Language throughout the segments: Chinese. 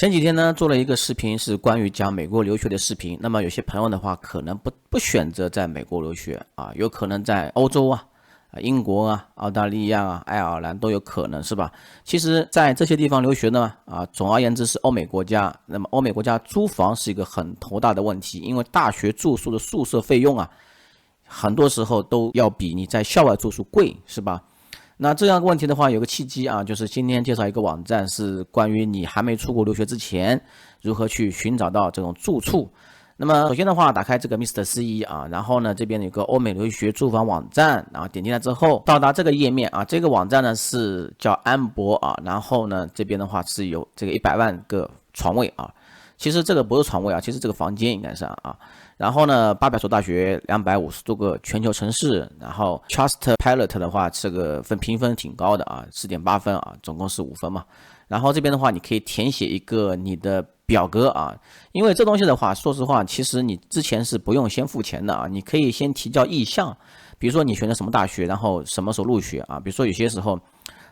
前几天呢，做了一个视频，是关于讲美国留学的视频。那么有些朋友的话，可能不选择在美国留学啊，有可能在欧洲啊、英国啊、澳大利亚啊、爱尔兰都有可能，是吧？其实，在这些地方留学呢，总而言之是欧美国家。那么欧美国家租房是一个很头大的问题，因为大学住宿的宿舍费用啊，很多时候都要比你在校外住宿贵，是吧？那这样一个问题的话，有个契机啊，就是今天介绍一个网站，是关于你还没出国留学之前，如何去寻找到这种住处。那么首先的话，打开这个 Mr. C 啊，然后呢，这边有个欧美留学住房网站，然后点进来之后，到达这个页面啊，这个网站呢是叫安博啊，然后呢这边的话是有这个100万个床位啊，其实这个不是床位啊，其实这个房间应该是啊。然后呢，800所大学，250多个全球城市，然后 Trustpilot 的话，这个评分挺高的啊，4.8分啊，总共是5分嘛。然后这边的话，你可以填写一个你的表格啊，因为这东西的话，说实话，其实你之前是不用先付钱的啊，你可以先提交意向，比如说你选择什么大学，然后什么时候入学啊，比如说有些时候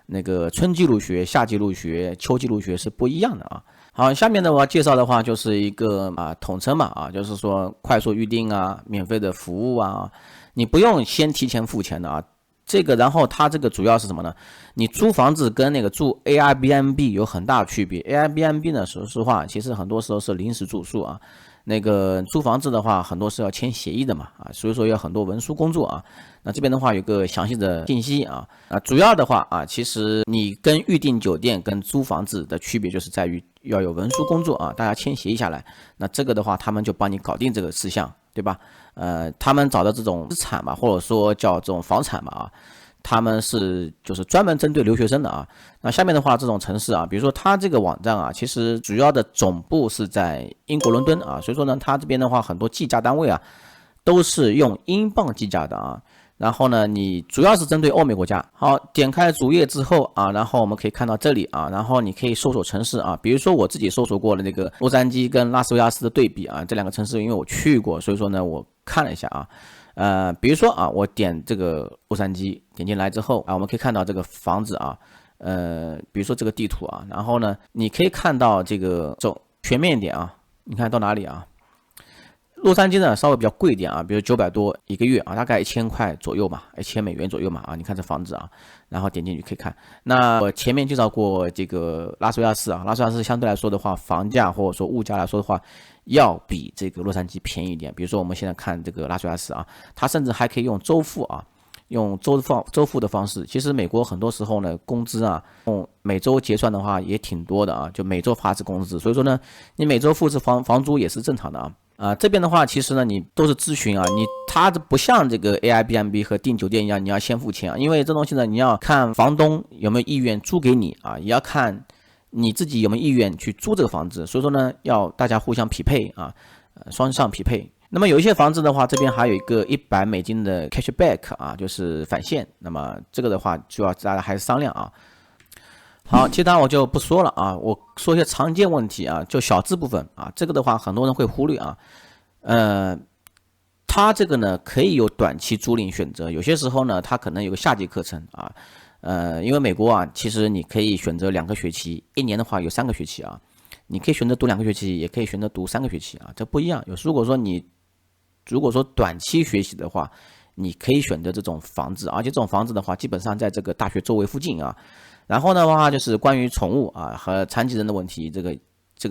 那个春季入学、夏季入学、秋季入学是不一样的啊。好，下面呢我要介绍的话就是一个统称嘛就是说快速预定啊，免费的服务啊，你不用先提前付钱的啊。这个，然后它这个主要是什么呢？你租房子跟那个住 Airbnb 有很大的区别。Airbnb 呢，说实话，其实很多时候是临时住宿啊。那个租房子的话，很多是要签协议的嘛所以说要很多文书工作啊。那这边的话有个详细的信息主要的话其实你跟预订酒店跟租房子的区别就是在于要有文书工作大家签协议下来，那这个的话他们就帮你搞定这个事项，对吧？他们找的这种资产嘛，或者说叫这种房产嘛他们是就是专门针对留学生的那下面的话，这种城市比如说它这个网站其实主要的总部是在英国伦敦所以说呢，它这边的话很多计价单位都是用英镑计价的然后呢，你主要是针对欧美国家。好，点开主页之后然后我们可以看到这里然后你可以搜索城市比如说我自己搜索过的那个洛杉矶跟拉斯维加斯的对比这两个城市，因为我去过，所以说呢，我看了一下比如说我点这个洛杉矶，点进来之后我们可以看到这个房子比如说这个地图然后呢，你可以看到这个走全面一点你看到哪里洛杉矶呢稍微比较贵一点比如900多一个月大概1000块左右吧，$1000左右嘛你看这房子然后点进去可以看。那我前面介绍过这个拉斯维加斯拉斯维加斯相对来说的话，房价或者说物价来说的话，要比这个洛杉矶便宜一点。比如说我们现在看这个拉斯维加斯它甚至还可以用周付用周付的方式。其实美国很多时候呢，工资用每周结算的话也挺多的就每周发是工资，所以说呢，你每周付是房租也是正常的这边的话，其实呢，你都是咨询它不像这个 Airbnb 和订酒店一样，你要先付钱因为这东西呢，你要看房东有没有意愿租给你也要看你自己有没有意愿去租这个房子，所以说呢，要大家互相匹配双向匹配。那么有一些房子的话，这边还有一个$100的 cashback 就是返现，那么这个的话，主要大家还是商量好，其他我就不说了我说一些常见问题就小字部分这个的话很多人会忽略它这个呢可以有短期租赁选择，有些时候呢它可能有个夏季课程因为美国其实你可以选择2个学期，一年的话有3个学期你可以选择读2个学期，也可以选择读3个学期这不一样。如果说短期学习的话，你可以选择这种房子，而且这种房子的话，基本上在这个大学周围附近然后的话就是关于宠物和残疾人的问题，这个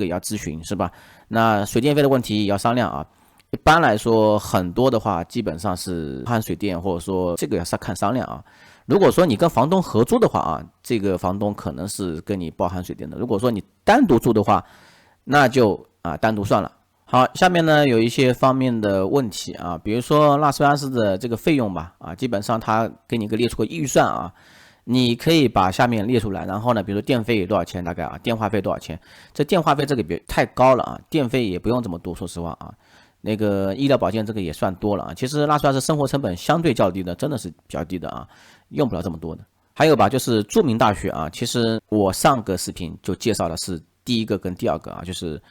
也要咨询是吧？那水电费的问题也要商量一般来说，很多的话基本上是含水电，或者说这个要看商量如果说你跟房东合租的话这个房东可能是跟你包含水电的。如果说你单独住的话，那就单独算了。好，下面呢有一些方面的问题比如说拉斯维加斯的这个费用吧基本上他给你列出个预算你可以把下面列出来，然后呢，比如说电费多少钱，大概电话费多少钱？这电话费这个别太高了电费也不用这么多，说实话那个医疗保健这个也算多了其实拉斯维加斯生活成本相对较低的，真的是比较低的用不了这么多的。还有吧，就是著名大学其实我上个视频就介绍的是第一个跟第二个就是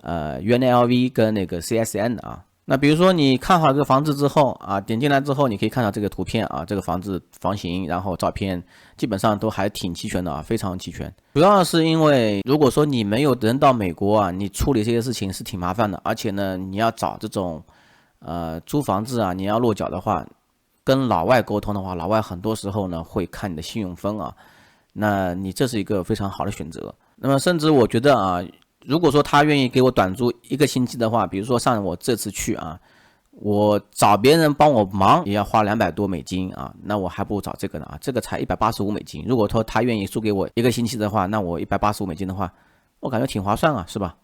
UNLV 跟那个 CSN 那比如说你看好这个房子之后啊，点进来之后，你可以看到这个图片啊，这个房子房型，然后照片基本上都还挺齐全的啊，非常齐全。主要是因为如果说你没有人到美国啊，你处理这些事情是挺麻烦的，而且呢，你要找这种租房子啊，你要落脚的话，跟老外沟通的话，老外很多时候呢会看你的信用分啊，那你这是一个非常好的选择。那么甚至我觉得啊，如果说他愿意给我短租1个星期的话，比如说像我这次去啊，我找别人帮我忙也要花$200多啊，那我还不如找这个呢啊，这个才$185。如果说他愿意租给我1个星期的话，那我$185的话，我感觉挺划算啊，是吧？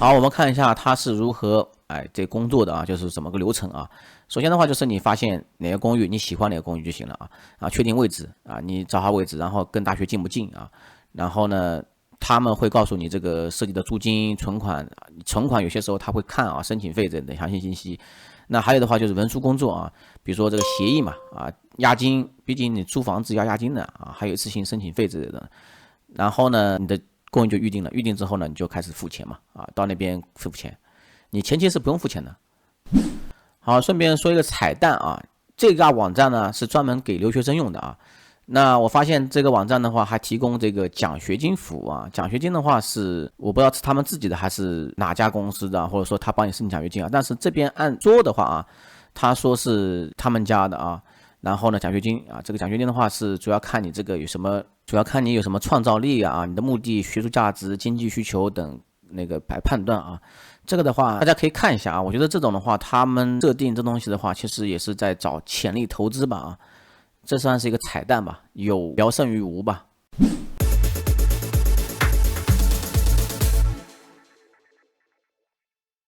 好，我们看一下他是如何这工作的啊，就是怎么个流程啊。首先的话就是你发现哪个公寓你喜欢哪个公寓就行了啊，确定位置啊，你找好位置，然后跟大学近不近啊，然后呢他们会告诉你这个涉及的租金、存款有些时候他会看啊，申请费等详细信息。那还有的话就是文书工作啊，比如说这个协议嘛啊，押金，毕竟你租房子要押金的啊，还有一次性申请费之类的。然后呢，你的公寓就预定了，预定之后呢，你就开始付钱嘛啊，到那边付钱，你前期是不用付钱的。好，顺便说一个彩蛋啊，这个网站呢是专门给留学生用的啊。那我发现这个网站的话还提供这个奖学金服务啊，奖学金的话是我不知道是他们自己的还是哪家公司的，或者说他帮你申请奖学金啊，但是这边按说的话啊，他说是他们家的啊。然后呢，奖学金啊，这个奖学金的话是主要看你这个有什么，主要看你有什么创造力啊，你的目的、学术价值、经济需求等那个来判断啊。这个的话，大家可以看一下啊。我觉得这种的话，他们设定这东西的话，其实也是在找潜力投资吧啊。这算是一个彩蛋吧，有聊胜于无吧。